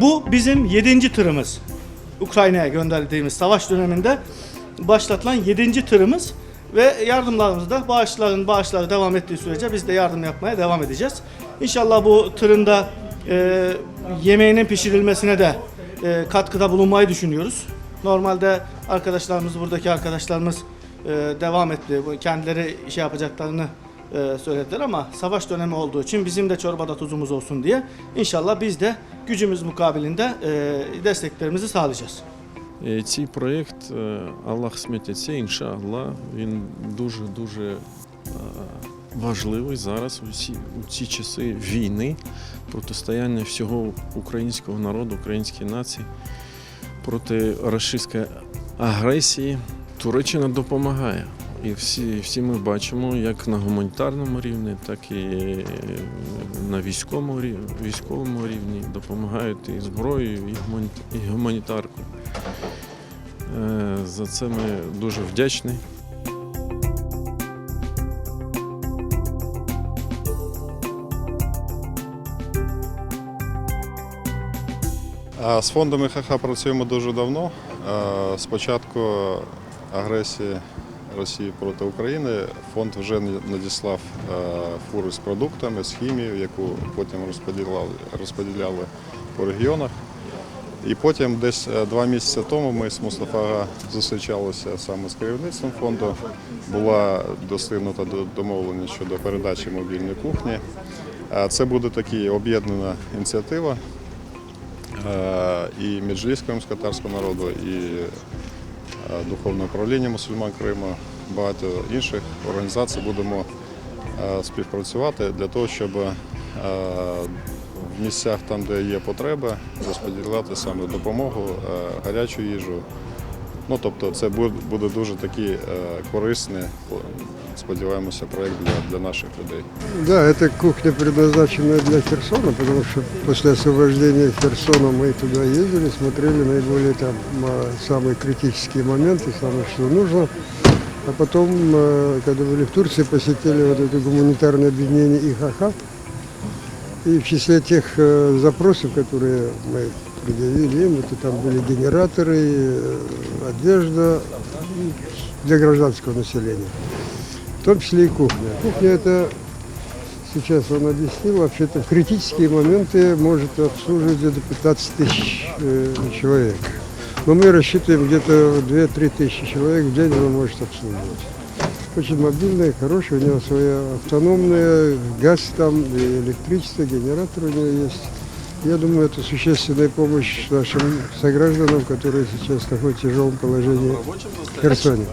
Bu bizim 7. tırımız. Ukrayna'ya gönderdiğimiz savaş döneminde başlatılan 7. tırımız ve yardımlarımız da bağışları devam ettiği sürece biz de yardım yapmaya devam edeceğiz. İnşallah bu tırın da yemeğinin pişirilmesine de katkıda bulunmayı düşünüyoruz. Normalde buradaki arkadaşlarımız devam etti. Kendileri şey yapacaklarını söylediler ama savaş dönemi olduğu için bizim de çorbada tuzumuz olsun diye inşallah biz de gücümüz mukabilinde desteklerimizi sağlayacağız. Цей проєкт, Аллах смітиться, іншаллах, він дуже важливий зараз у ці часи війни, протистояння всього українського народу, української нації проти рашистської агресії. Туреччина допомагає. І всі ми бачимо, як на гуманітарному рівні, так і на військовому рівні допомагають і зброєю, і гуманітаркою. За це ми дуже вдячні. З фондом ІХХ працюємо дуже давно. З початку агресії Росії проти України фонд вже надіслав фури з продуктами, з хімією, яку потім розподіляли по регіонах. І потім десь 2 місяці тому ми з Мустафа зустрічалися саме з керівництвом фонду. Була досягнута домовленість щодо передачі мобільної кухні. Це буде така об'єднана ініціатива і Меджліс кримськотатарського народу, і Духовне управління мусульман Криму, багато інших організацій будемо співпрацювати для того, щоб в місцях, там, де є потреба, розподіляти саме допомогу, гарячу їжу. Ну, тобто це буде дуже такий корисний, сподіваємося, проєкт для наших людей. Да, эта кухня предназначена для Херсона, потому что после освобождения Херсона мы туда ездили, смотрели наиболее там самые критические моменты, самое что нужно. А потом, когда были в Турции, посетили вот это гуманитарное объединение ИХХ. И в числе тех запросов, которые мы предъявили им, это там были генераторы, одежда для гражданского населения. В том числе и кухня. Кухня это, сейчас он объяснил, вообще-то в критические моменты может обслуживать где-то 15 тысяч человек. Но мы рассчитываем где-то 2-3 тысячи человек в день он может обслуживать. Очень мобильная, хорошая, у него своя автономная, газ там, электричество, генератор у него есть. Я думаю, это существенная помощь нашим согражданам, которые сейчас находятся в тяжелом положении в Херсоне.